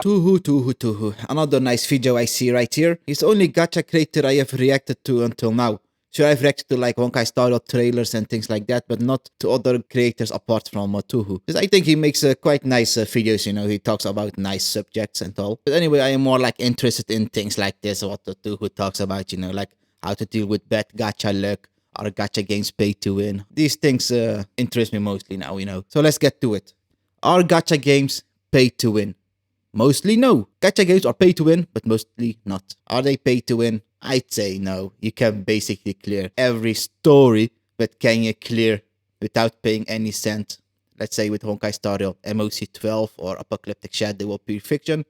Tuhu. Another nice video I see right here. He's the only gacha creator I have reacted to until now. Sure, I've reacted to like Honkai Star Rail trailers and things like that, but not to other creators apart from Tuhu. Because I think he makes quite nice videos, you know, he talks about nice subjects and all. But anyway, I am more like interested in things like this, what the Tuhu talks about, you know, like how to deal with bad gacha luck, are gacha games pay to win. These things interest me mostly now, you know. So let's get to it. Are gacha games pay to win? Mostly no. Gacha games are pay to win, but mostly not. Are they pay to win? I'd say no. You can basically clear every story, but can you clear without paying any cent? Let's say with Honkai Star Rail, MOC 12 or Apocalyptic Shadow or Pure Fiction.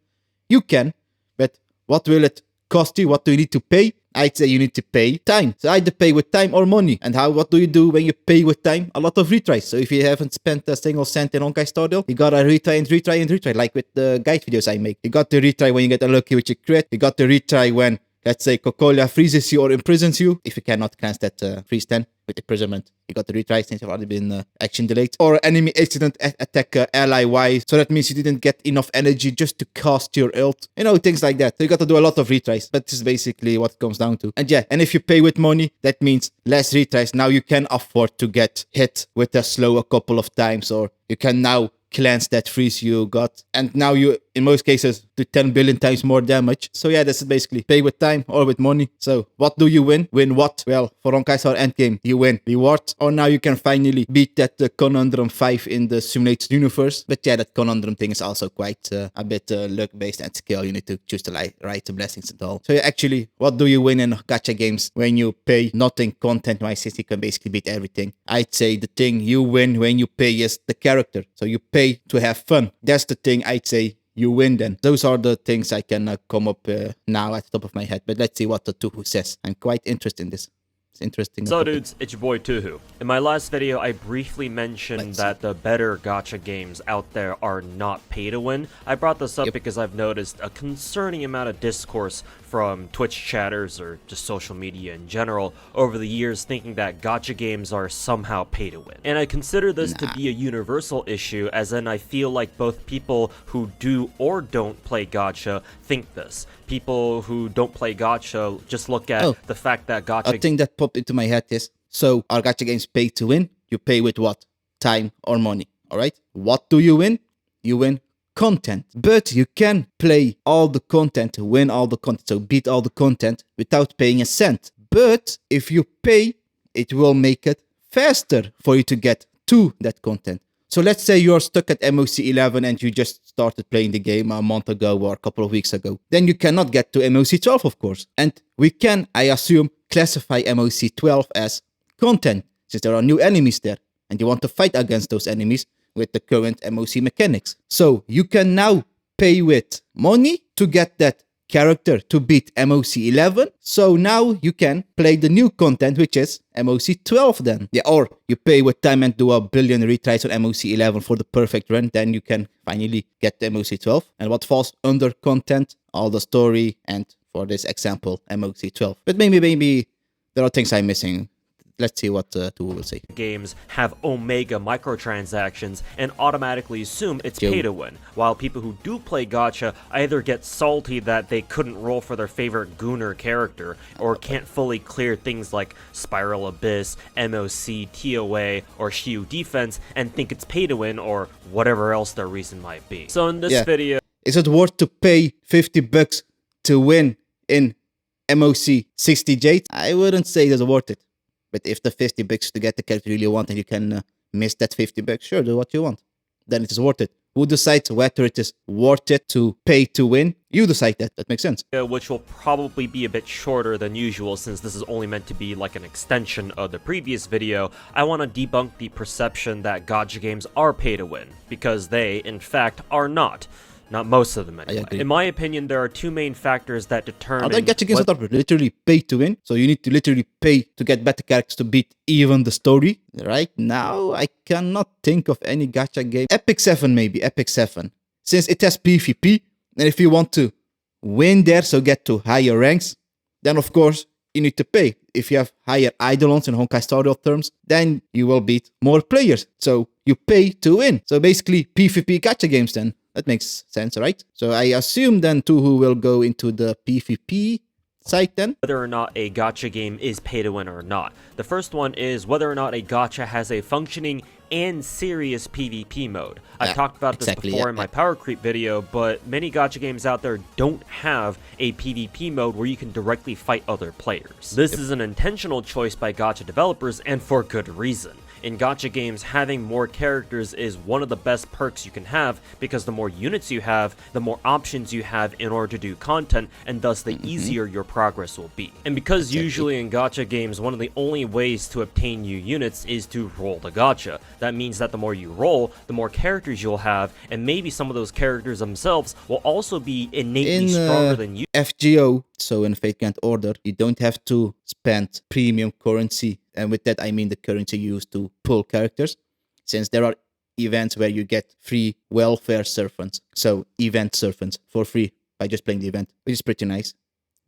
You can, but what will it cost you? What do you need to pay? I'd say you need to pay time. So either pay with time or money. And what do you do when you pay with time? A lot of retries. So if you haven't spent a single cent in Honkai Star Rail, you gotta retry and retry and retry. Like with the guide videos I make. You got to retry when you get unlucky with your crit. You got to retry when, let's say, Cocolia freezes you or imprisons you. If you cannot cancel that freeze 10 with imprisonment, you got to retry since you've already been action delayed. Or enemy accident attack ally Y. So that means you didn't get enough energy just to cast your ult. You know, things like that. So you got to do a lot of retries. But this is basically what it comes down to. And yeah, and if you pay with money, that means less retries. Now you can afford to get hit with a slow a couple of times. Or you can now cleanse that freeze you got. And now you, in most cases, do 10 billion times more damage. So yeah, this is basically pay with time or with money. So what do you win? Win what? Well, for Honkai Star Endgame, you win rewards. Or now you can finally beat that Conundrum 5 in the simulated universe. But yeah, that Conundrum thing is also quite a bit luck-based and skill. You need to choose the right blessings and all. So yeah, actually, what do you win in gacha games when you pay nothing content-wise? You can basically beat everything. I'd say the thing you win when you pay is the character. So you pay to have fun. That's the thing I'd say you win then. Those are the things I can come up now at the top of my head. But let's see what the Tuhu says. I'm quite interested in this. It's interesting. So dudes, it's your boy Tuhu. In my last video, I briefly mentioned that the better gacha games out there are not pay to win. I brought this up because I've noticed a concerning amount of discourse from Twitch chatters or just social media in general over the years thinking that gacha games are somehow pay to win. And I consider this to be a universal issue, as in I feel like both people who do or don't play gacha think this. People who don't play gacha just look at the fact that gacha... A thing that popped into my head is, so are gacha games pay to win? You pay with what? Time or money, alright? What do you win? You win content. But you can play all the content, win all the content, so beat all the content without paying a cent. But if you pay, it will make it faster for you to get to that content. So let's say you're stuck at MOC 11 and you just started playing the game a month ago or a couple of weeks ago. Then you cannot get to MOC 12, of course. And we can, I assume, classify MOC 12 as content, since there are new enemies there. And you want to fight against those enemies with the current MOC mechanics. So you can now pay with money to get that character to beat MOC 11. So now you can play the new content, which is MOC 12 then. Yeah, or you pay with time and do a billion retries on MOC 11 for the perfect run. Then you can finally get the MOC 12. And what falls under content? All the story and, for this example, MOC 12. But maybe there are things I'm missing. Let's see what Tuhu will say. Games have Omega microtransactions and automatically assume it's pay to win, while people who do play gacha either get salty that they couldn't roll for their favorite Gunner character, or can't fully clear things like Spiral Abyss, MOC, TOA, or Shiu Defense and think it's pay to win, or whatever else their reason might be. So in this video... Is it worth to pay 50 bucks to win in MOC 60 Jade? I wouldn't say it's worth it. But if the 50 bucks to get the character you really want and you can miss that 50 bucks, sure, do what you want. Then it is worth it. Who decides whether it is worth it to pay to win? You decide that. That makes sense. Which will probably be a bit shorter than usual, since this is only meant to be like an extension of the previous video. I want to debunk the perception that gacha games are pay to win, because they, in fact, are not. Not most of them, anyway. In my opinion, there are two main factors that determine... Are there gacha games that are literally pay to win? So you need to literally pay to get better characters to beat even the story? Right now, I cannot think of any gacha game. Epic 7 maybe, Epic 7. Since it has PvP, and if you want to win there, so get to higher ranks, then of course, you need to pay. If you have higher eidolons in Honkai Star Rail terms, then you will beat more players. So you pay to win. So basically, PvP gacha games then. That makes sense, right? So I assume then Tuhu will go into the PvP side then. Whether or not a gacha game is pay to win or not. The first one is whether or not a gacha has a functioning and serious PvP mode. I talked about this before in my power creep video, but many gacha games out there don't have a PvP mode where you can directly fight other players. This is an intentional choice by gacha developers, and for good reason. In gacha games, having more characters is one of the best perks you can have, because the more units you have, the more options you have in order to do content, and thus the easier your progress will be. And because usually in gacha games, one of the only ways to obtain new units is to roll the gacha. That means that the more you roll, the more characters you'll have, and maybe some of those characters themselves will also be innately stronger than you. FGO, so in Fate Grand Order, you don't have to spend premium currency. And with that, I mean the currency used to pull characters, since there are events where you get free welfare servants. So event servants for free by just playing the event, which is pretty nice.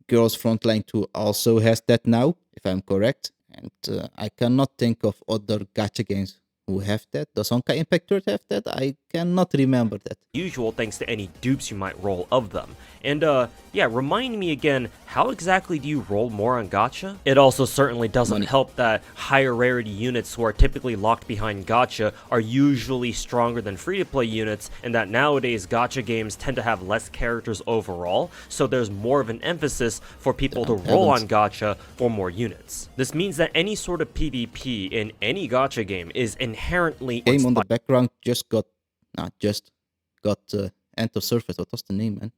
Girls Frontline 2 also has that now, if I'm correct. And I cannot think of other gacha games who have that. Does Honkai Impact Third have that? I cannot remember that. Usual, thanks to any dupes you might roll of them. And yeah, remind me again, how exactly do you roll more on gacha? It also certainly doesn't help that higher rarity units who are typically locked behind gacha are usually stronger than free-to-play units, and that nowadays gacha games tend to have less characters overall, so there's more of an emphasis for people to roll on gacha for more units. This means that any sort of PvP in any gacha game is inherently... Game on the background just got... Enter Surface. What was the name, man?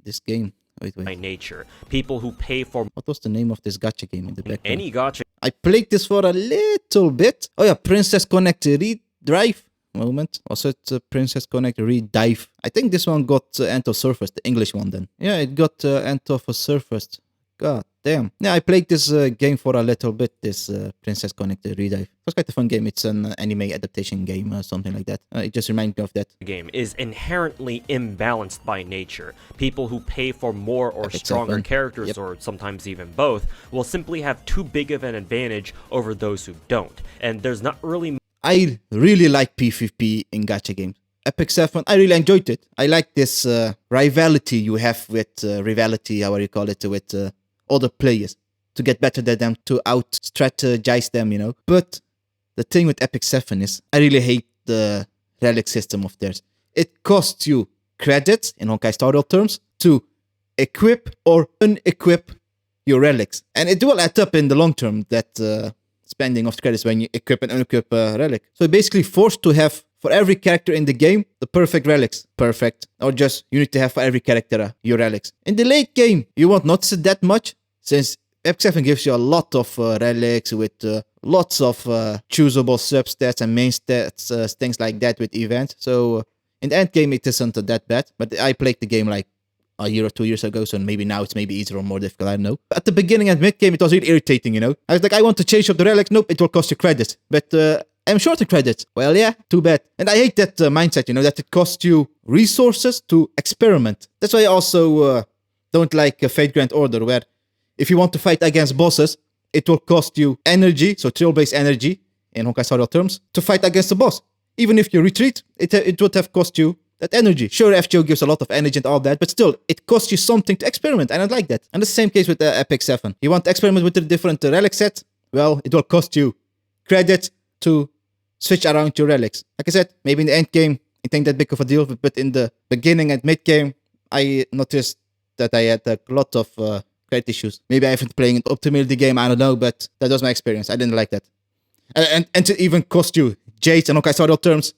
This game. Wait. By nature. People who pay for... What was the name of this gacha game in the background? Any gacha... I played this for a little bit. Oh yeah, Princess Connect Redrive. Moment. Was it Princess Connect Redive? I think this one got Enter Surface, the English one then. Yeah, it got Enter Surface. God damn. Yeah, I played this game for a little bit, this Princess Connect Redive. It was quite a fun game. It's an anime adaptation game or something like that. It just reminded me of that. The game is inherently imbalanced by nature. People who pay for more or stronger characters, or sometimes even both, will simply have too big of an advantage over those who don't. And there's not really... I really like PvP in gacha games. Epic 7, I really enjoyed it. I like this rivalry you have with however you call it, with other players, to get better than them, to out-strategize them, you know. But the thing with Epic 7 is, I really hate the relic system of theirs. It costs you credits, in Honkai Star Rail terms, to equip or unequip your relics. And it will add up in the long term, that spending of credits when you equip and unequip a relic. So you're basically forced to have, for every character in the game, the perfect relics. Perfect. Or just, you need to have for every character your relics. In the late game, you won't notice it that much, since Epic 7 gives you a lot of relics with lots of choosable substats and main stats, things like that with events. So in the end game, it isn't that bad. But I played the game like a year or 2 years ago, so maybe now it's maybe easier or more difficult, I don't know. But at the beginning and mid-game, it was really irritating, you know. I was like, I want to change up the relics. Nope, it will cost you credits. But I'm short of credits. Well, yeah, too bad. And I hate that mindset, you know, that it costs you resources to experiment. That's why I also don't like Fate Grand Order, where if you want to fight against bosses, it will cost you energy, so trail-based energy, in Honkai Star Rail terms, to fight against the boss. Even if you retreat, it would have cost you that energy. Sure, FGO gives a lot of energy and all that, but still, it costs you something to experiment. I don't like that. And the same case with Epic 7. You want to experiment with the different relic sets? Well, it will cost you credits to switch around your relics. Like I said, maybe in the end game, it ain't that big of a deal, but in the beginning and mid game, I noticed that I had a lot of credit issues. Maybe I haven't playing it optimally the game, I don't know, but that was my experience. I didn't like that. And to even cost you jades and Honkai Star Rail terms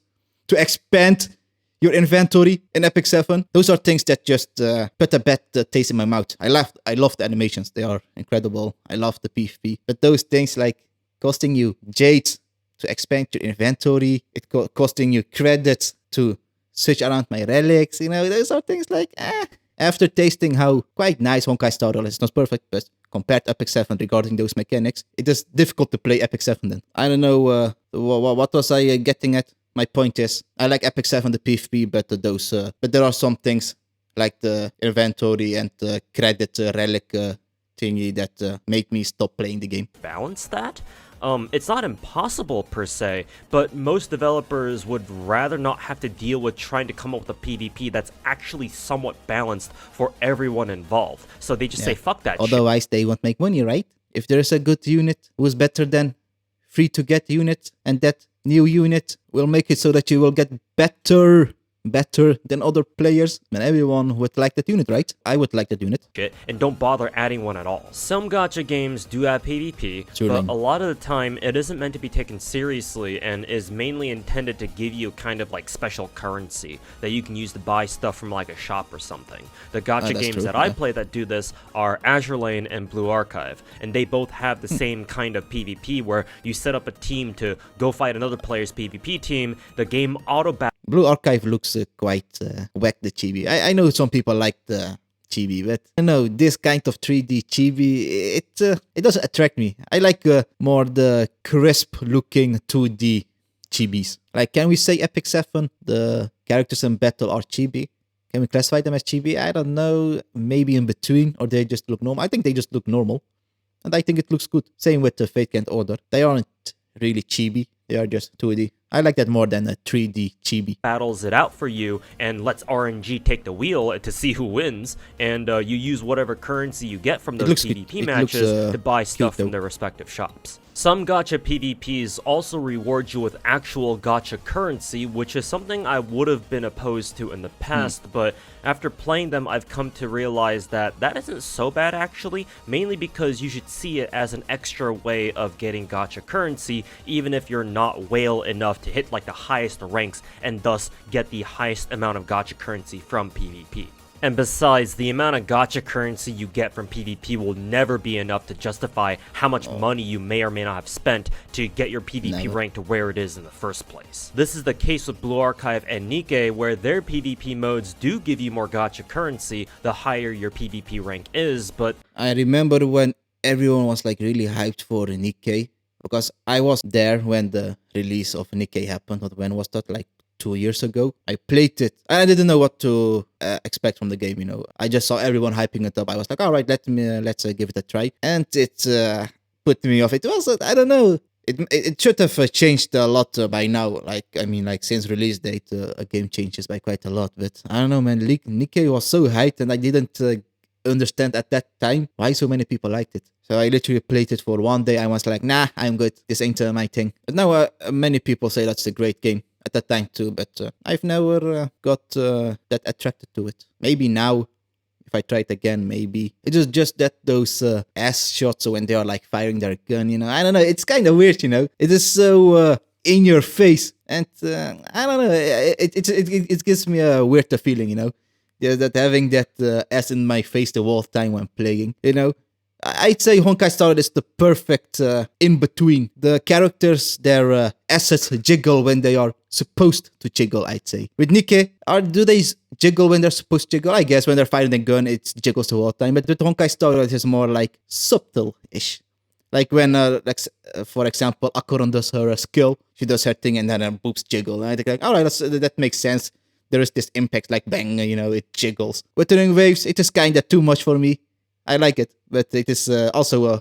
to expand your inventory in Epic 7, those are things that just put a bad taste in my mouth. I love the animations. They are incredible. I love the PvP. But those things like costing you jades to expand your inventory, costing you credits to switch around my relics, you know, those are things like, After tasting how quite nice Honkai Star Rail is, not perfect, but compared to Epic 7 regarding those mechanics, it is difficult to play Epic 7 then. I don't know, what was I getting at? My point is, I like Epic 7, the PvP, but but there are some things like the inventory and the credit relic thingy that make me stop playing the game. Balance that? It's not impossible per se, but most developers would rather not have to deal with trying to come up with a PvP that's actually somewhat balanced for everyone involved. So they just say, fuck that shit. Otherwise, they won't make money, right? If there is a good unit who's better than free to get unit, and that new unit will make it so that you will get better than other players, then everyone would like that unit, right? I would like that unit. And don't bother adding one at all. Some gacha games do have PvP, but a lot of the time it isn't meant to be taken seriously and is mainly intended to give you kind of like special currency that you can use to buy stuff from like a shop or something. The gacha games that I play that do this are Azure Lane and Blue Archive, and they both have the same kind of PvP where you set up a team to go fight another player's PvP team, the game auto-battle. Blue Archive looks quite whack, the chibi. I know some people like the chibi, but I know this kind of 3D chibi, it doesn't attract me. I like more the crisp looking 2D chibis. Like, can we say Epic 7, the characters in battle are chibi? Can we classify them as chibi? I don't know, maybe in between, or they just look normal. I think they just look normal, and I think it looks good. Same with the Fate Grand Order. They aren't really chibi, they are just 2D. I like that more than a 3D chibi. Battles it out for you and lets RNG take the wheel to see who wins, and you use whatever currency you get from those PvP matches to buy stuff from their respective shops. Some gacha PvPs also reward you with actual gacha currency, which is something I would have been opposed to in the past, but after playing them I've come to realize that that isn't so bad actually, mainly because you should see it as an extra way of getting gacha currency, even if you're not whale enough to hit like the highest ranks and thus get the highest amount of gacha currency from PvP. And besides, the amount of gacha currency you get from PvP will never be enough to justify how much money you may or may not have spent to get your PvP rank to where it is in the first place. This is the case with Blue Archive and Nikke, where their PvP modes do give you more gacha currency the higher your PvP rank is, but I remember when everyone was like really hyped for Nikke, because I was there when the release of Nikke happened. But when was that? Like 2 years ago. I played it and I didn't know what to expect from the game, you know. I just saw everyone hyping it up. I was like, all right, let's give it a try. And it put me off. It was, I don't know. It should have changed a lot by now. Like, I mean, like since release date, a game changes by quite a lot. But I don't know, man. Nikke was so hyped and I didn't understand at that time why so many people liked it. So I literally played it for one day. I was like, nah, I'm good. This ain't my thing. But now many people say that's a great game. At that time too, but I've never got that attracted to it. Maybe now, if I try it again, maybe. It is just that those ass shots when they are like firing their gun, you know. I don't know, it's kind of weird, you know. It is so in your face, and I don't know, it gives me a weird feeling, you know. Yeah, that having that ass in my face the whole time when playing, you know. I'd say Honkai Star is the perfect in-between. The characters, their assets jiggle when they are supposed to jiggle, I'd say. With Nikke, do they jiggle when they're supposed to jiggle? I guess when they're firing the gun, it jiggles the whole time. But with Honkai Star, it is more like subtle-ish. Like when, for example, Akoron does her skill, she does her thing and then her boobs jiggle. And I think like, alright, that makes sense. There is this impact like bang, you know, it jiggles. With the ring waves, it is kind of too much for me. I like it, but it is also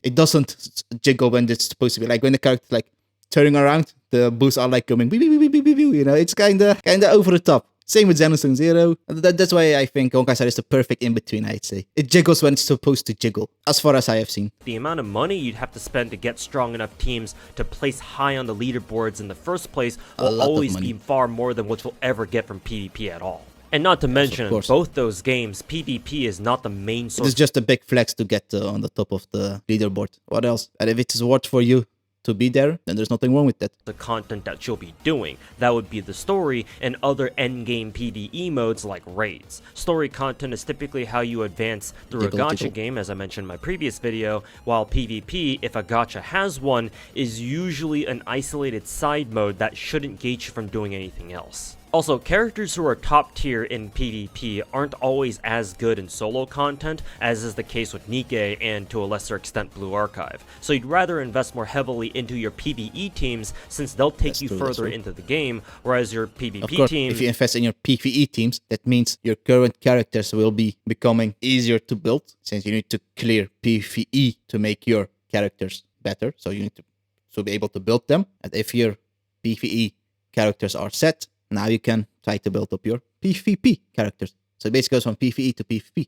it doesn't jiggle when it's supposed to be. Like when the character like turning around, the boosts are like coming, you know, it's kind of over the top. Same with Xenosaga Zero. That's why I think Honkai Star is the perfect in between. I'd say it jiggles when it's supposed to jiggle, as far as I have seen. The amount of money you'd have to spend to get strong enough teams to place high on the leaderboards in the first place will always be far more than what you'll ever get from PvP at all. And not to mention, in both those games, PvP is not the main source. It's just a big flex to get on the top of the leaderboard. What else? And if it is worth for you to be there, then there's nothing wrong with that. The content that you'll be doing. That would be the story and other endgame PvE modes like raids. Story content is typically how you advance through a gacha game, as I mentioned in my previous video, while PvP, if a gacha has one, is usually an isolated side mode that shouldn't gate you from doing anything else. Also, characters who are top tier in PvP aren't always as good in solo content, as is the case with Nikke and to a lesser extent Blue Archive. So you'd rather invest more heavily into your PvE teams since they'll take you further into the game, whereas your PvP team... If you invest in your PvE teams, that means your current characters will be becoming easier to build, since you need to clear PvE to make your characters better. So you need to to be able to build them. And if your PvE characters are set, now you can try to build up your PvP characters. So it basically goes from PvE to PvP.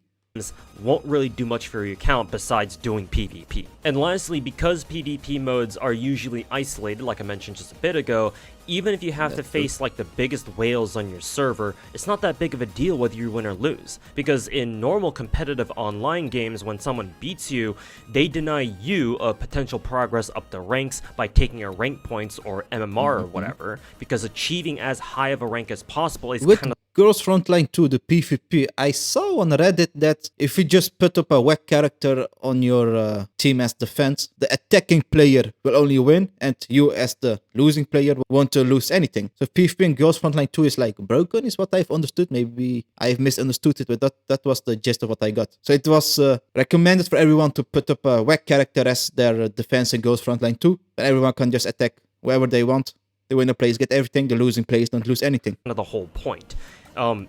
Won't really do much for your account besides doing PvP. And lastly, because PvP modes are usually isolated, like I mentioned just a bit ago, even if you have to face like the biggest whales on your server, it's not that big of a deal whether you win or lose. Because in normal competitive online games, when someone beats you, they deny you a potential progress up the ranks by taking your rank points or MMR or whatever, because achieving as high of a rank as possible is kind of Girls Frontline 2, the PvP, I saw on Reddit that if you just put up a whack character on your team as defense, the attacking player will only win, and you as the losing player won't lose anything. So PvP in Girls Frontline 2 is like broken, is what I've understood. Maybe I've misunderstood it, but that was the gist of what I got. So it was recommended for everyone to put up a whack character as their defense in Girls Frontline 2, and everyone can just attack wherever they want. The winner players get everything, the losing players don't lose anything. the whole point.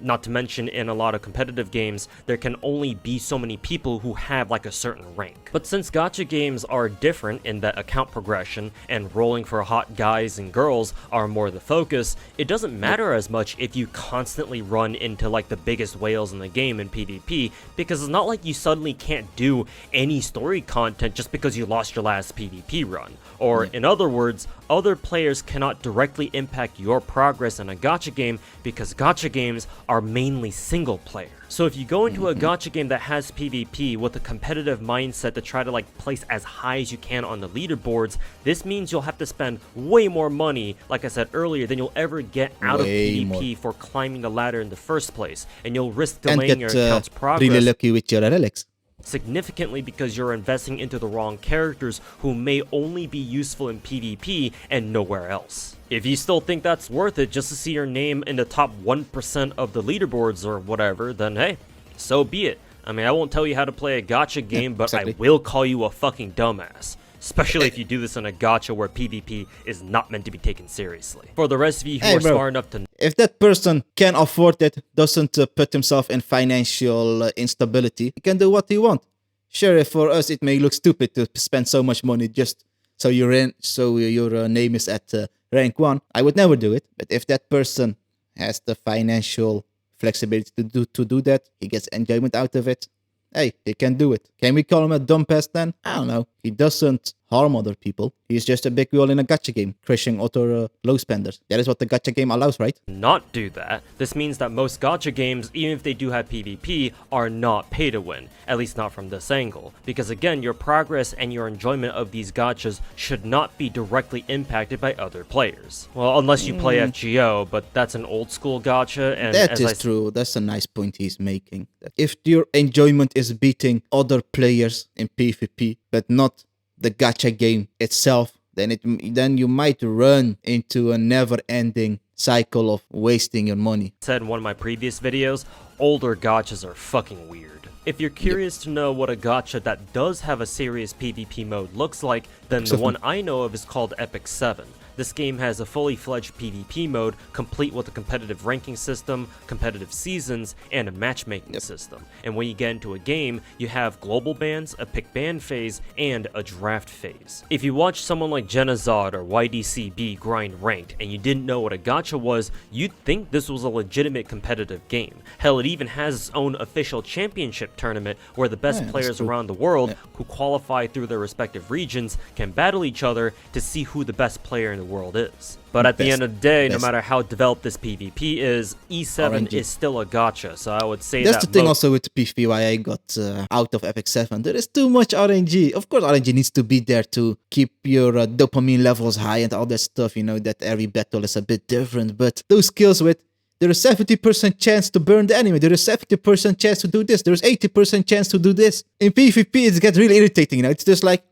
Not to mention, in a lot of competitive games, there can only be so many people who have like a certain rank. But since gacha games are different in that account progression and rolling for hot guys and girls are more the focus, it doesn't matter as much if you constantly run into like the biggest whales in the game in PvP, because it's not like you suddenly can't do any story content just because you lost your last PvP run. Or in other words, other players cannot directly impact your progress in a gacha game because gacha games are mainly single player. So if you go into a gacha game that has PvP with a competitive mindset to try to like place as high as you can on the leaderboards, this means you'll have to spend way more money, like I said earlier, than you'll ever get out of PvP for climbing the ladder in the first place, and you'll risk delaying your account's progress. Really lucky with your relics. Significantly because you're investing into the wrong characters who may only be useful in PvP and nowhere else. If you still think that's worth it just to see your name in the top 1% of the leaderboards or whatever, then hey, so be it. I mean, I won't tell you how to play a gacha game, but I will call you a fucking dumbass. Especially if you do this in a gacha where PvP is not meant to be taken seriously. For the rest of you who are smart enough to... If that person can afford it, doesn't put himself in financial instability, he can do what he wants. Sure, for us it may look stupid to spend so much money just so your name is at rank 1. I would never do it. But if that person has the financial flexibility to do that, he gets enjoyment out of it, hey, he can do it. Can we call him a dumbass then? I don't know. He doesn't harm other people. He's just a big wheel in a gacha game, crushing other low spenders. That is what the gacha game allows, right? Not do that. This means that most gacha games, even if they do have PvP, are not pay to win. At least not from this angle. Because again, your progress and your enjoyment of these gachas should not be directly impacted by other players. Well, unless you play FGO, but that's an old school gacha, and that is true. That's a nice point he's making. If your enjoyment is beating other players in PvP, but not the gacha game itself, then you might run into a never-ending cycle of wasting your money. Said in one of my previous videos, older gachas are fucking weird. If you're curious to know what a gacha that does have a serious PvP mode looks like, then the one I know of is called Epic 7. This game has a fully fledged PvP mode, complete with a competitive ranking system, competitive seasons, and a matchmaking system. And when you get into a game, you have global bans, a pick ban phase, and a draft phase. If you watch someone like Genazod or YDCB grind ranked, and you didn't know what a gacha was, you'd think this was a legitimate competitive game. Hell, it even has its own official championship tournament where the best players around the world who qualify through their respective regions can battle each other to see who the best player in the world is. But at the end of the day, no matter how developed this PvP is, E7 is still a gacha, so I would say that's the thing also with PvP why I got out of Epic 7. There is too much RNG. Of course, RNG needs to be there to keep your dopamine levels high and all that stuff, you know, that every battle is a bit different. But those kills with, there is 70% chance to burn the enemy, there is 70% chance to do this, there is 80% chance to do this. In PvP, it gets really irritating, you know, it's just like,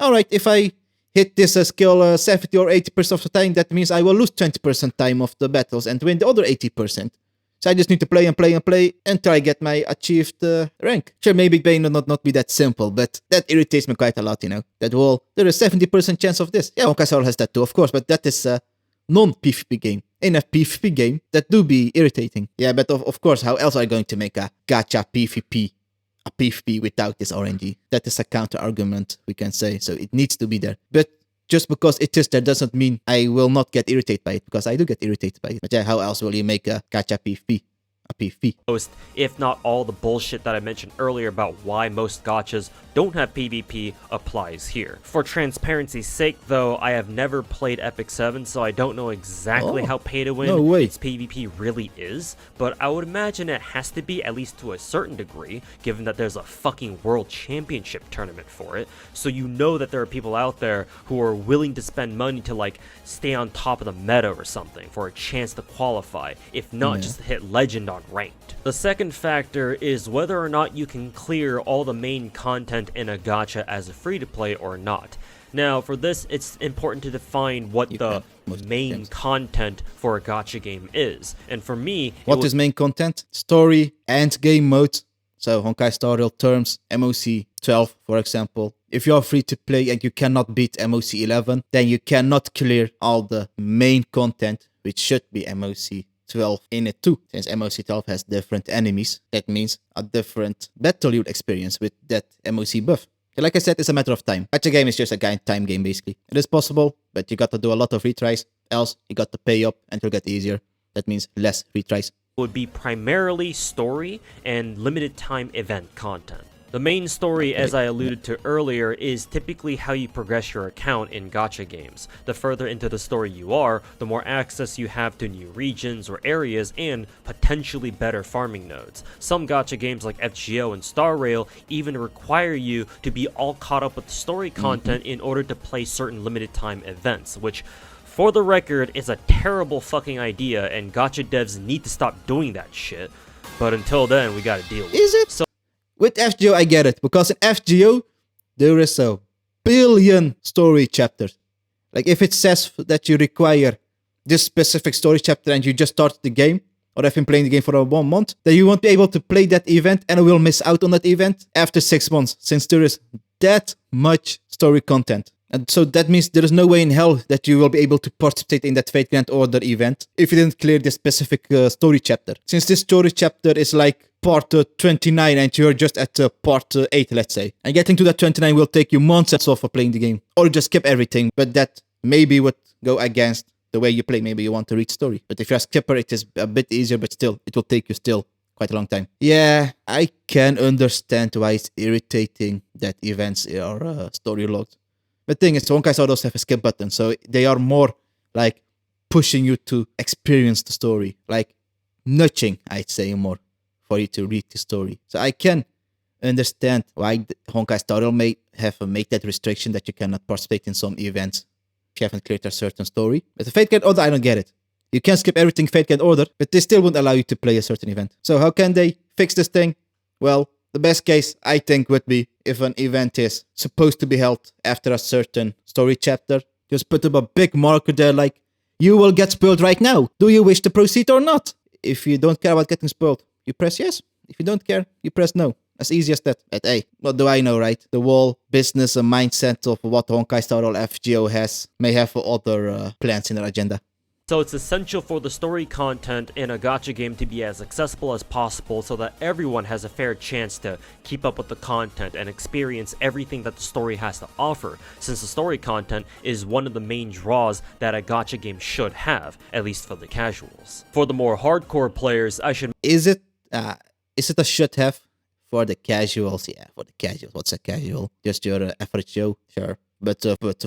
alright, if I hit this skill 70 or 80% of the time, that means I will lose 20% time of the battles and win the other 80%. So I just need to play and play and play until I get my achieved rank. Sure, maybe it may not be that simple, but that irritates me quite a lot, you know. That, well, there is 70% chance of this. Yeah, Honkai Star has that too, of course, but that is a non-PvP game. In a PvP game, that do be irritating. Yeah, but of course, how else are you going to make a gacha PvP? A PvP without this RNG. That is a counter argument, we can say, so it needs to be there. But just because it is there doesn't mean I will not get irritated by it, because I do get irritated by it. But yeah, how else will you make a gacha PvP? A PvP. Most, if not all, the bullshit that I mentioned earlier about why most gachas don't have PvP applies here. For transparency's sake, though, I have never played Epic 7, so I don't know exactly how pay to win its PvP really is, but I would imagine it has to be, at least to a certain degree, given that there's a fucking World Championship tournament for it, so you know that there are people out there who are willing to spend money to, like, stay on top of the meta or something for a chance to qualify, if not just to hit Legend on ranked. The second factor is whether or not you can clear all the main content in a gacha as a free-to-play or not. Now, for this, it's important to define what the main content for a gacha game is. And for me, what is main content? Story and game mode. So Honkai Star Rail terms, MOC 12, for example. If you are free to play and you cannot beat MOC 11, then you cannot clear all the main content, which should be MOC 12 in it too. Since MOC 12 has different enemies, that means a different battle you'd experience with that MOC buff. Like I said, it's a matter of time. Gacha game is just a time game, basically. It is possible, but you got to do a lot of retries. Else, you got to pay up and it'll get easier. That means less retries. Would be primarily story and limited time event content. The main story, as I alluded to earlier, is typically how you progress your account in gacha games. The further into the story you are, the more access you have to new regions or areas and potentially better farming nodes. Some gacha games like FGO and Star Rail even require you to be all caught up with the story content in order to play certain limited time events, which, for the record, is a terrible fucking idea and gacha devs need to stop doing that shit. But until then, we gotta deal with it. Is it? So with FGO, I get it, because in FGO, there is a billion story chapters. Like, if it says that you require this specific story chapter and you just started the game, or have been playing the game for 1 month, then you won't be able to play that event and will miss out on that event after 6 months, since there is that much story content. And so that means there is no way in hell that you will be able to participate in that Fate Grand Order event if you didn't clear this specific story chapter. Since this story chapter is like part 29 and you're just at part 8, let's say. And getting to that 29 will take you months and so for playing the game. Or just skip everything, but that maybe would go against the way you play. Maybe you want to read story. But if you're a skipper, it is a bit easier, but still, it will take you still quite a long time. Yeah, I can understand why it's irritating that events are story logged. The thing is, Honkai Star does have a skip button, so they are more like pushing you to experience the story, like nudging, I'd say, more for you to read the story. So I can understand why Honkai Star Rail may have made that restriction that you cannot participate in some events if you haven't cleared a certain story. But the Fate Grand Order, I don't get it. You can skip everything Fate Grand Order, but they still won't allow you to play a certain event. So how can they fix this thing? Well, the best case, I think, would be if an event is supposed to be held after a certain story chapter, just put up a big marker there like, you will get spoiled right now. Do you wish to proceed or not? If you don't care about getting spoiled, you press yes. If you don't care, you press no. As easy as that. But hey, what do I know, right? The whole business and mindset of what Honkai Star Rail FGO has may have other plans in their agenda. So it's essential for the story content in a gacha game to be as accessible as possible so that everyone has a fair chance to keep up with the content and experience everything that the story has to offer, since the story content is one of the main draws that a gacha game should have, at least for the casuals. For the more hardcore players, I should... Is it a should have for the casuals? Yeah, for the casuals. What's a casual? Just your average Joe? Sure. But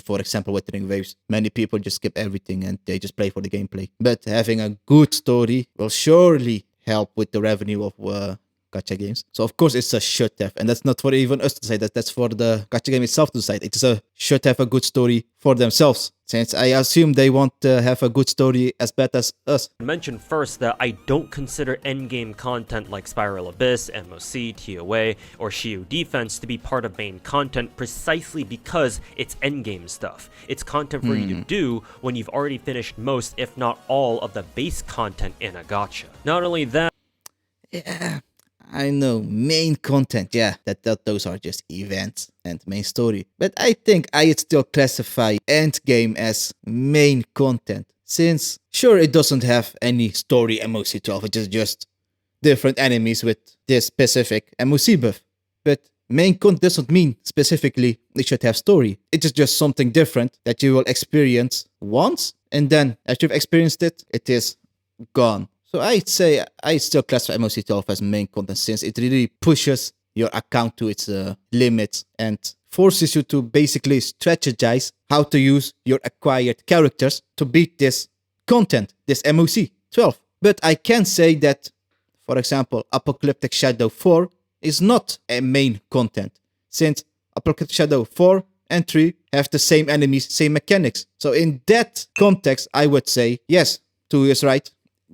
for example, Wuthering Waves, many people just skip everything and they just play for the gameplay. But having a good story will surely help with the revenue of gacha games. So of course it's a should have, and that's not for even us to say that. That's for the gacha game itself to decide. It is a should have a good story for themselves, since I assume they want to have a good story as bad as us. Mention first that I don't consider endgame content like Spiral Abyss, MOC, TOA, or Shield Defense to be part of main content precisely because it's endgame stuff. It's content for you to do when you've already finished most, if not all, of the base content in a gacha. Not only that... Yeah, I know, main content, yeah, those are just events and main story. But I think I'd still classify endgame as main content, since sure it doesn't have any story MOC 12, it is just different enemies with this specific MOC buff. But main content doesn't mean specifically it should have story. It is just something different that you will experience once, and then after you've experienced it, it is gone. So I'd say I still classify MOC12 as main content since it really pushes your account to its limits and forces you to basically strategize how to use your acquired characters to beat this content, this MOC12. But I can say that, for example, Apocalyptic Shadow 4 is not a main content, since Apocalyptic Shadow 4 and 3 have the same enemies, same mechanics. So in that context, I would say, yes, 2 is right.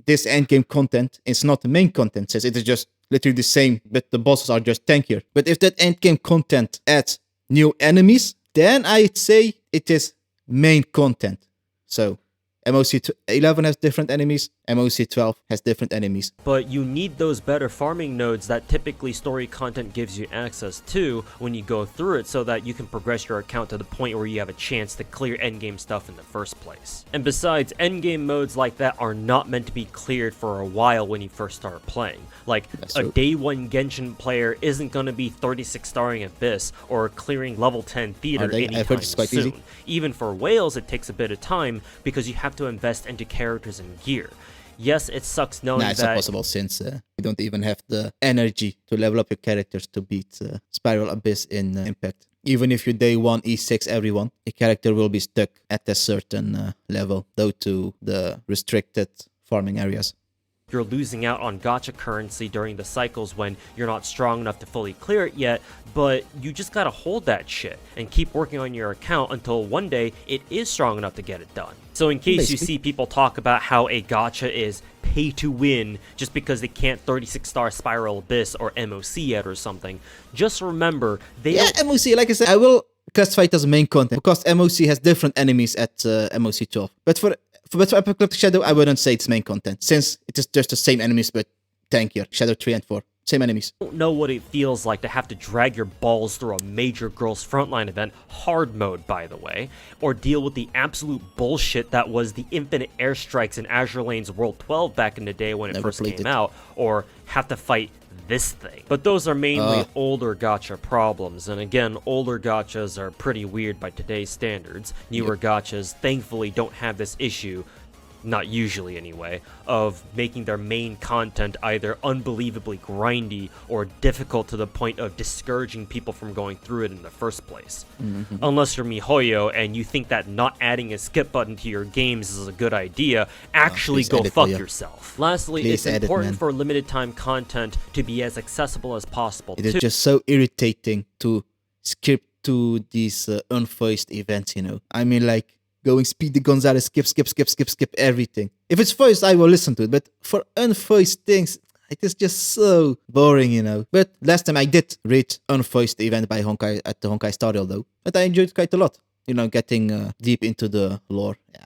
This endgame content is not the main content, since it is just literally the same, but the bosses are just tankier. But if that endgame content adds new enemies, then I'd say it is main content. So MOC 11 has different enemies, MOC 12 has different enemies. But you need those better farming nodes that typically story content gives you access to when you go through it, so that you can progress your account to the point where you have a chance to clear endgame stuff in the first place. And besides, endgame modes like that are not meant to be cleared for a while when you first start playing. Like, a day 1 Genshin player isn't going to be 36 starring Abyss or clearing level 10 Theater anytime soon. Easy. Even for whales, it takes a bit of time because you have to invest into characters and gear. Yes, it sucks knowing it's not possible since you don't even have the energy to level up your characters to beat Spiral Abyss in Impact. Even if you day 1 E6 everyone, a character will be stuck at a certain level due to the restricted farming areas. You're losing out on gacha currency during the cycles when you're not strong enough to fully clear it yet, but you just gotta hold that shit and keep working on your account until one day it is strong enough to get it done. So in case you see people talk about how a gacha is pay to win just because they can't 36 star Spiral Abyss or MOC yet or something, just remember they don't... MOC, like I said, I will classify it as main content because MOC has different enemies at MOC 12. But for Apocalyptic Shadow, I wouldn't say it's main content, since it is just the same enemies but tankier. Shadow 3 and 4. Same enemies. I don't know what it feels like to have to drag your balls through a major girls frontline event, hard mode by the way, or deal with the absolute bullshit that was the infinite airstrikes in Azure Lane's World 12 back in the day when it first came out, or have to fight this thing. But those are mainly older gacha problems, and again, older gachas are pretty weird by today's standards. Newer gachas thankfully don't have this issue, not usually anyway, of making their main content either unbelievably grindy or difficult to the point of discouraging people from going through it in the first place. Unless you're MiHoYo and you think that not adding a skip button to your games is a good idea, actually go fuck yourself. Lastly, it's important for limited time content to be as accessible as possible. It is just so irritating to skip to these unvoiced events, you know. I mean, like, going Speedy Gonzalez, skip everything. If it's voiced, I will listen to it. But for unvoiced things, it is just so boring, you know. But last time I did read unvoiced event by Honkai at the Honkai Star though. But I enjoyed it quite a lot. You know, getting deep into the lore. Yeah,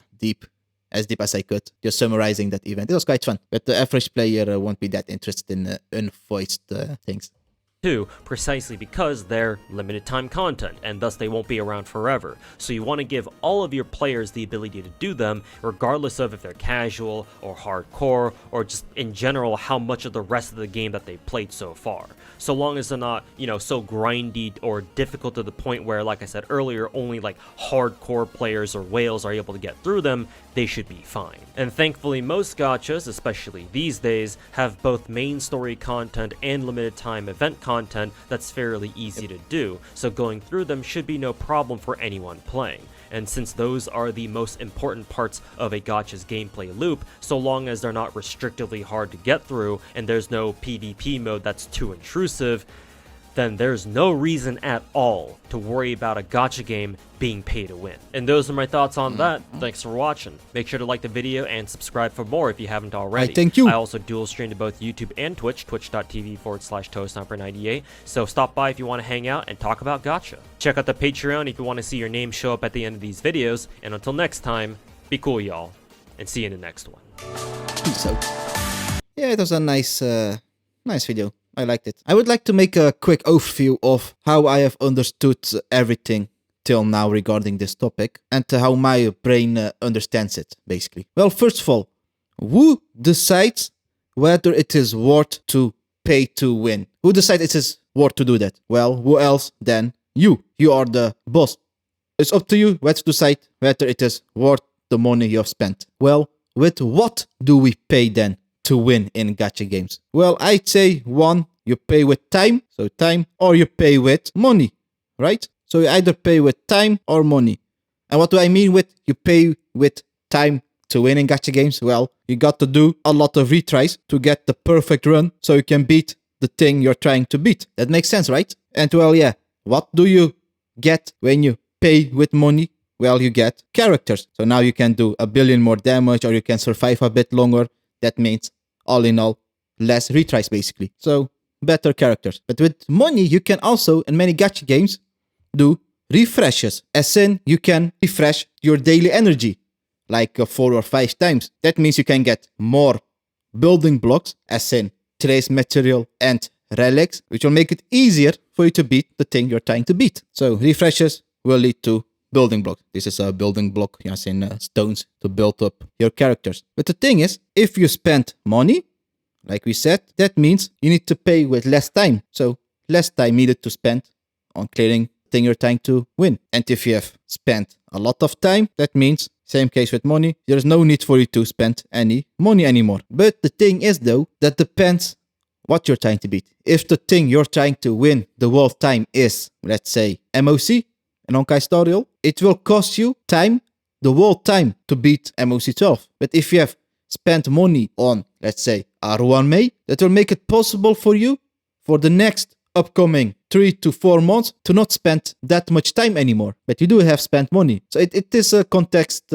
as deep as I could. Just summarizing that event. It was quite fun. But the average player won't be that interested in unvoiced things. Precisely because they're limited time content, and thus they won't be around forever. So you want to give all of your players the ability to do them, regardless of if they're casual or hardcore, or just in general how much of the rest of the game that they've played so far. So long as they're not, you know, so grindy or difficult to the point where, like I said earlier, only like hardcore players or whales are able to get through them, they should be fine. And thankfully most gachas, especially these days, have both main story content and limited time event content that's fairly easy to do, so going through them should be no problem for anyone playing. And since those are the most important parts of a gacha's gameplay loop, so long as they're not restrictively hard to get through and there's no PvP mode that's too intrusive, then there's no reason at all to worry about a gacha game being pay to win. And those are my thoughts on that. Thanks for watching. Make sure to like the video and subscribe for more if you haven't already. Thank you. I also dual stream to both YouTube and Twitch, twitch.tv/ToeStomper98. So stop by if you want to hang out and talk about gacha. Check out the Patreon if you want to see your name show up at the end of these videos. And until next time, be cool y'all, and see you in the next one. Peace out. Yeah, it was a nice video. I liked it. I would like to make a quick overview of how I have understood everything till now regarding this topic and how my brain understands it, basically. Well, first of all, who decides whether it is worth to pay to win? Who decides it is worth to do that? Well, who else than you? You are the boss. It's up to you to decide whether it is worth the money you have spent. Well, with what do we pay then to win in gacha games? Well, I'd say one, you pay with time, so time, or you pay with money, right? So you either pay with time or money. And what do I mean with you pay with time to win in gacha games? Well, you got to do a lot of retries to get the perfect run so you can beat the thing you're trying to beat. That makes sense, right? And well, yeah, what do you get when you pay with money? Well, you get characters. So now you can do a billion more damage, or you can survive a bit longer. That means, all in all, less retries basically. So better characters. But with money, you can also, in many gacha games, do refreshes. As in, you can refresh your daily energy like 4 or 5 times. That means you can get more building blocks, as in trace material and relics, which will make it easier for you to beat the thing you're trying to beat. So refreshes will lead to building blocks. This is a building block, as in stones to build up your characters. But the thing is, if you spend money, like we said, that means you need to pay with less time. So less time needed to spend on clearing the thing you're trying to win. And if you have spent a lot of time, that means, same case with money, there's no need for you to spend any money anymore. But the thing is though, that depends what you're trying to beat. If the thing you're trying to win the world time is, let's say, MOC, an Honkai Star Rail, it will cost you time, the world time, to beat MOC 12. But if you have spent money on, let's say, R1 May, that will make it possible for you for the next upcoming 3 to 4 months to not spend that much time anymore. But you do have spent money. So it is context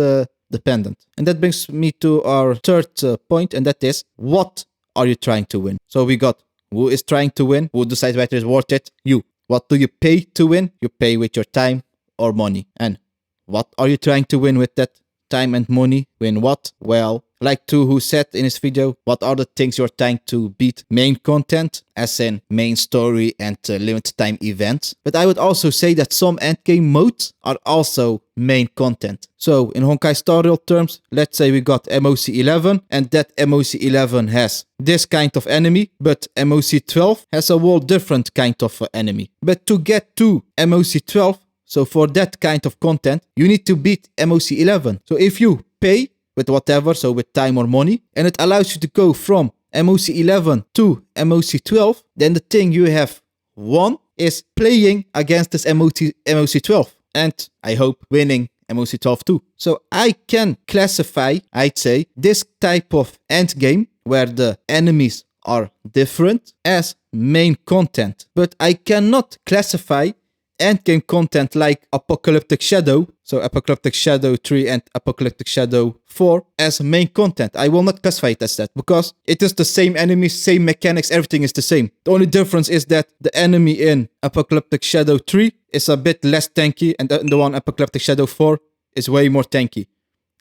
dependent. And that brings me to our third point, and that is, what are you trying to win? So we got who is trying to win, who decides whether it's worth it, you. What do you pay to win? You pay with your time or money. And what are you trying to win with that time and money? Win what? Well, like Tuhu said in his video, what are the things you're trying to beat? Main content, as in main story and limited time events. But I would also say that some endgame modes are also main content. So in Honkai Star Rail terms, let's say we got MOC 11, and that MOC 11 has this kind of enemy, but MOC 12 has a whole different kind of enemy. But to get to MOC 12, so for that kind of content, you need to beat MOC 11. So if you pay with whatever, so with time or money, and it allows you to go from MOC 11 to MOC 12, then the thing you have won is playing against this MOC 12. And I hope winning MOC 12 too. So I can classify, I'd say, this type of endgame where the enemies are different as main content. But I cannot classify endgame content like Apocalyptic Shadow, so Apocalyptic Shadow 3 and Apocalyptic Shadow 4 as main content. I will not classify it as that because it is the same enemies, same mechanics, everything is the same. The only difference is that the enemy in Apocalyptic Shadow 3 is a bit less tanky, and the one Apocalyptic Shadow 4 is way more tanky.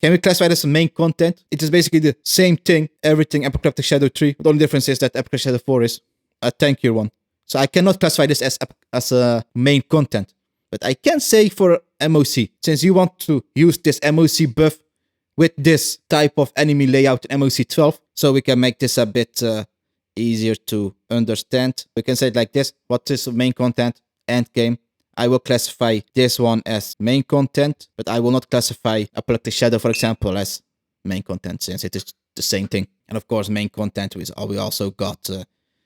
Can we classify this as main content? It is basically the same thing, everything Apocalyptic Shadow 3. The only difference is that Apocalyptic Shadow 4 is a tankier one. So I cannot classify this as a main content. But I can say for MOC, since you want to use this MOC buff with this type of enemy layout in MOC 12, so we can make this a bit easier to understand. We can say it like this. What is main content? Endgame. I will classify this one as main content, but I will not classify Apocalyptic Shadow, for example, as main content, since it is the same thing. And of course, main content, we also got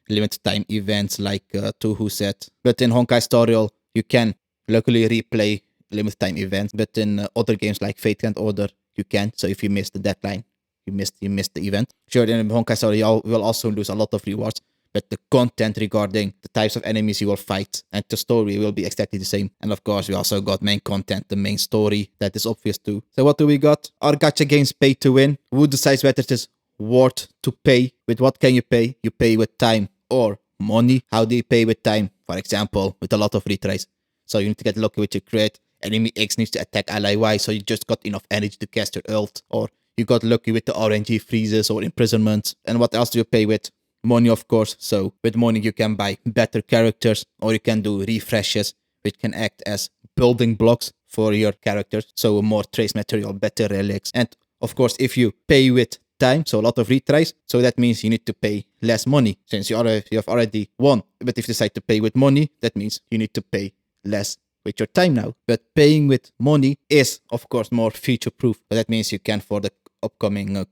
limited time events like Tuhu said. But in Honkai Star Rail, you can luckily replay limited time events. But in other games like Fate Grand Order, you can't. So if you miss the deadline, you missed the event. Sure, in Honkai Star Rail, you will also lose a lot of rewards. But the content regarding the types of enemies you will fight and the story will be exactly the same. And of course, we also got main content, the main story. That is obvious too. So what do we got? Are gacha games pay to win? Who decides whether it is worth to pay? With what can you pay? You pay with time or money. How do you pay with time? For example, with a lot of retries. So you need to get lucky with your crit. Enemy X needs to attack ally Y, so you just got enough energy to cast your ult. Or you got lucky with the RNG freezes or imprisonments. And what else do you pay with? Money, of course. So with money you can buy better characters, or you can do refreshes, which can act as building blocks for your characters. So more trace material, better relics. And of course, if you pay with time, so a lot of retries. So that means you need to pay less money since you have already won. But if you decide to pay with money, that means you need to pay less with your time now. But paying with money is, of course, more future-proof. But that means you can, for the upcoming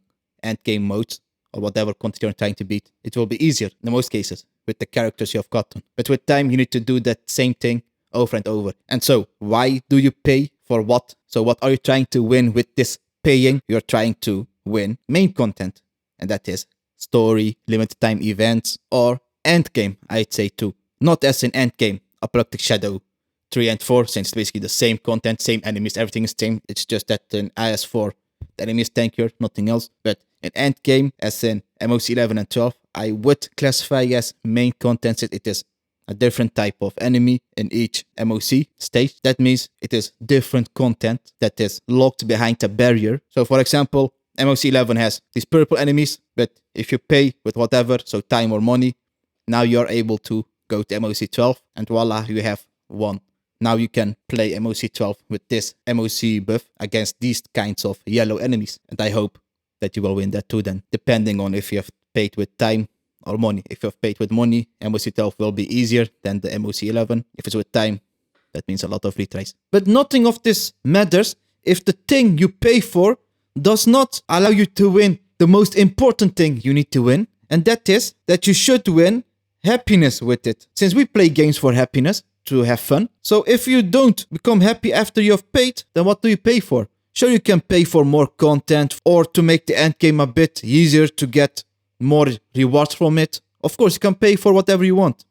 endgame modes or whatever content you're trying to beat, it will be easier in most cases with the characters you have gotten. But with time, you need to do that same thing over and over. And so, why do you pay for what? So what are you trying to win with this paying? You're trying to win main content. And that is story, limited time events, or endgame, I'd say too. Not as in endgame, Apocalyptic Shadow 3 and 4, since it's basically the same content, same enemies, everything is same. It's just that in IS4, the enemy is tankier, nothing else. But in endgame, as in MOC 11 and 12, I would classify as main content. It is a different type of enemy in each MOC stage. That means it is different content that is locked behind a barrier. So for example, MOC 11 has these purple enemies, but if you pay with whatever, so time or money, now you're able to go to MOC 12 and voila, you have won. Now you can play MOC 12 with this MOC buff against these kinds of yellow enemies. And I hope that you will win that too then, depending on if you have paid with time or money. If you have paid with money, MOC 12 will be easier than the MOC 11. If it's with time, that means a lot of retries. But nothing of this matters if the thing you pay for does not allow you to win the most important thing you need to win. And that is that you should win happiness with it. Since we play games for happiness, to have fun. So if you don't become happy after you have paid, then what do you pay for? Sure, you can pay for more content or to make the end game a bit easier to get more rewards from it. Of course, you can pay for whatever you want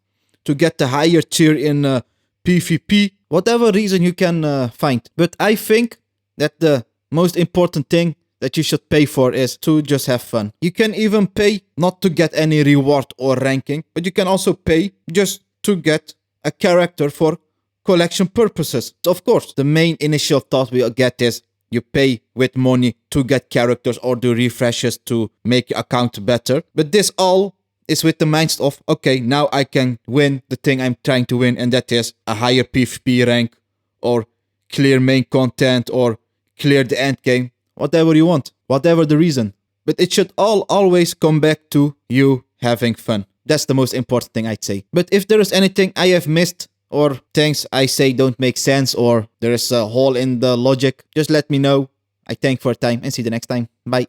to get the higher tier in PvP, whatever reason you can find. But I think that the most important thing that you should pay for is to just have fun. You can even pay not to get any reward or ranking, but you can also pay just to get a character for collection purposes. Of course, the main initial thought we get is you pay with money to get characters or do refreshes to make your account better. But this all is with the mindset of, okay, now I can win the thing I'm trying to win, and that is a higher PvP rank or clear main content or clear the end game, whatever you want, whatever the reason. But it should all always come back to you having fun. That's the most important thing I'd say. But if there is anything I have missed or things I say don't make sense or there is a hole in the logic, just let me know. I thank you for your time and see you the next time. Bye.